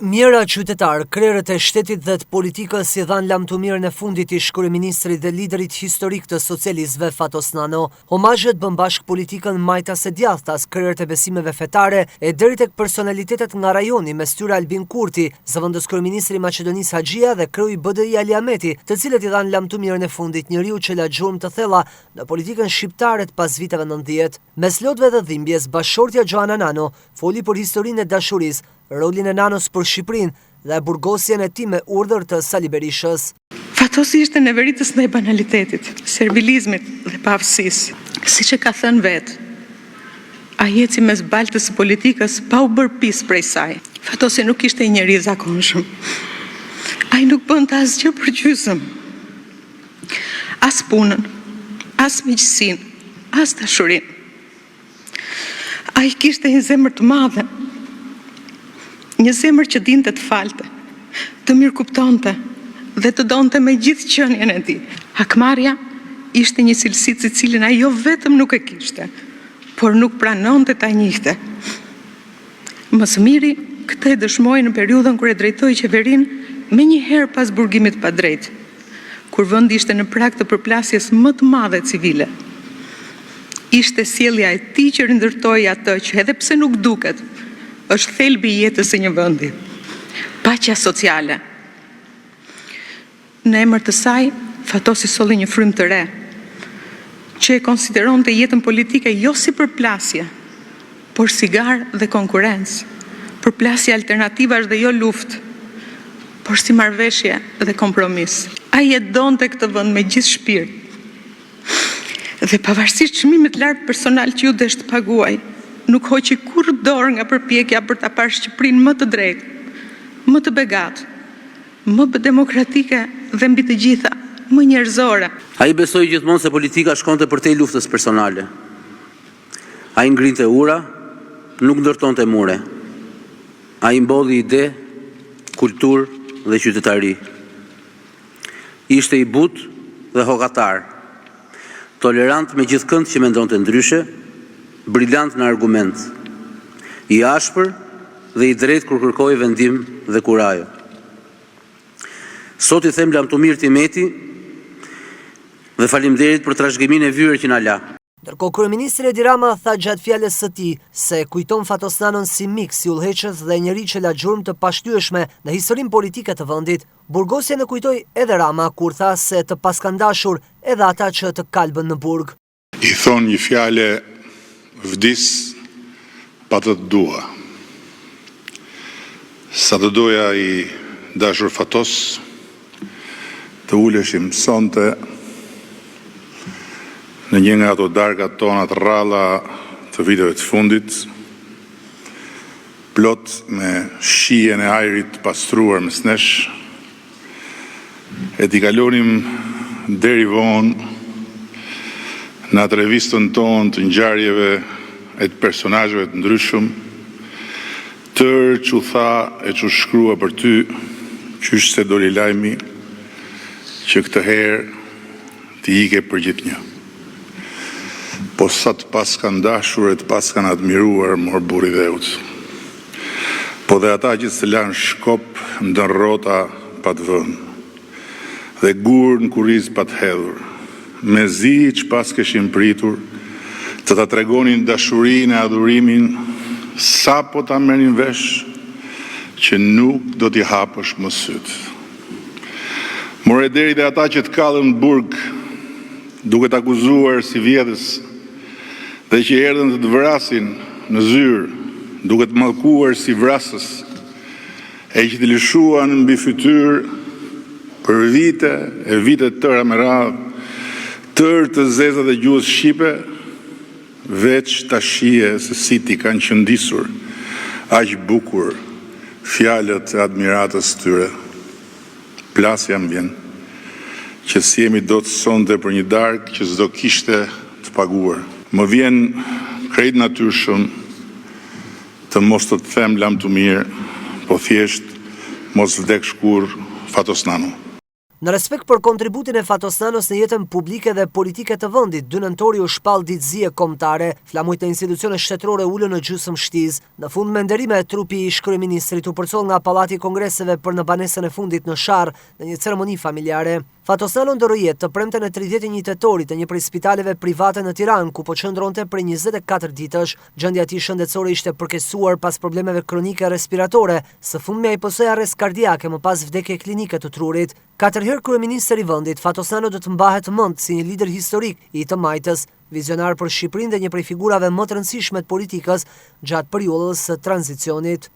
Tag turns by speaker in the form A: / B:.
A: Mjera qytetar, krerët e shtetit dhe të politikës si dhan lam të mirën e fundit i kryeministrit dhe liderit historik të socialistëve Fatos Nano. Homazhet bën bashk politikën majtas e djathtas, krerët e besimeve fetare e deri tek personalitetet nga rajoni, mes tyre Albin Kurti, zëvendës kryeministri i Maqedonisë Haxhia dhe kreu i BDI Ali Ahmeti, të cilët i dhan lam të mirën e fundit, njeriu që la gjurmë të thella në politikën shqiptare pas viteve 90. Mes lotëve dhe dhimbjes, bashortja Joana Nano foli për historinë e dashurisë, rolin e Nanos për Shqipërinë dhe burgosjen e tij me urdhër të Sali Berishës.
B: Fatosi ishte në veritës ndaj banalitetit, servilizmit dhe pavësisë. Siç e ka thënë vetë, ai eci mes baltës së politikës pa u bërë pis prej saj. Fatosi nuk ishte një njeri i zakonshëm. Ai nuk bënte asgjë për gjysmë. As punën, as miqësinë, as dashurinë. Ai kishte një zemër të madhe. Një zemër që dinte të falte, të mirë kuptonte dhe të donte me gjithë qenien e tij. Hakmarrja ishte një cilësi të cilën ai jo vetëm nuk e kishte, por nuk pranonte ta njihte. Më së miri, këtë e dëshmoi në periudhën kur e drejtoi qeverinë menjëherë pas burgimit pa drejtë, kur vendi ishte në prag të përplasjes më të madhe civile. Ishte sjellja e tij që rindërtoi atë që edhe pse nuk duket, është thelbi i jetës së një vendi. Paqja sociale. Në emër të saj, Fatosi solli një frymë të re, që e konsideronte jetën politike jo si përplasje, por si garë dhe konkurrencë, përplasje alternativash dhe jo luftë, por si marrëveshje dhe kompromis. Ai e donte këtë vend me gjithë shpirt. Dhe pavarësisht çmimit lart personal që ju desh të paguaj, nuk hoqi kurrë dorë nga përpjekja për ta parë Shqipërinë më të drejtë, më të begatë, më demokratike dhe mbi të gjitha, më njerëzore.
C: Ai besoi gjithmonë se politika shkonte përtej luftës personale. Ai ngrinte ura, nuk ndërtonte mure. Ai mbodhi ide, kulturë dhe qytetari. Ishte i butë dhe hokatar, tolerant me gjithëkënd që mendonte ndryshe, brillant në argument, i ashpër dhe i drejtë kur kërkoi vendim dhe kurajo. Sot i them lam të mirë Timeti dhe faleminderit për trashëgiminë e vyer që na la.
A: Ndërkohë kryeministri Edi Rama tha gjatë fjalës së tij se kujton Fatos Nanon si mik, si udhëheqës dhe njeri që la gjurmë të pashtyeshme në historinë politike të vendit. Burgosjen e kujtoi edhe Rama kur tha se të paskandashur edhe ata që të kalbën në burg.
D: I thon një fjalë: vdis pa të dua. Sa të doja i dashur Fatos të uleshim sonte në një nga ato darkat tona të rralla të viteve të fundit, plot me shijen e ajrit pastruar mes nesh, e t'i kalonim deri vonë në atë revistën tonë të ngjarjeve e të personazheve të ndryshëm, tërë që tha e që shkrua për ty, qysh se doli lajmi që këtë herë t'i ike për gjithnjë. Po sa të pas kanë dashur e të pas kanë admiruar mor burri dheut. Po dhe ata që se lanë shkop ndën rrota pa të vënë, dhe gurë në kuriz pa të hedhur, me zi që pas këshim pritur, të ta tregonin dashurin e adhurimin, sa po ta merrin vesh, që nuk do t'i hapësh më sytë. More deri dhe ata që të kallën në burg, duke t'akuzuar si vjedhës, dhe që erdhën të vrasin në zyrë, duke të mallkuar si vrasës, e që të lëshuan mbi fytyrë për vite e vite tëra me radhë, tërë të zezat e gjuhës shqipe, veç ta shije se si ti kanë qëndisur aq bukur fjalët e admiratës tyre. Plasja më vjen që si jemi do të sonte për një darkë që s'do kishte të paguar. Më vjen krejt natyrshëm të mos të them lam të mirë, po thjesht mos vdek shkur Fatos Nano.
A: Në respekt për kontributin e Fatosnanos në jetën publike dhe politike të vendit, 2 nëntori u shpall ditëzie kombëtare, flamujt e institucione shtetërore ulën në gjysmë shtiz. Në fund me nderime, trupi i kryeministrit u përcoll nga Pallati i Kongreseve për në banesën e fundit në Sharr në një ceremoni familjare. Fatosnano ndoroi jetë të premten e 31 tetorit të një prej spitaleve private në Tiranë, ku po qëndronte prej 24 ditësh. Gjendja e tij shëndetësore ishte përkeqësuar pas problemeve kronike respiratore, së fundmi ai posoi arrest kardiake më pas vdekje klinike të trurit. 4 herë kryeministër i vendit, Fatosnano do të mbahet mend si një lider historik i të majtës, vizionar për Shqipërinë dhe një prej figurave më të rëndësishme të politikës gjatë periudhës së tranzicionit.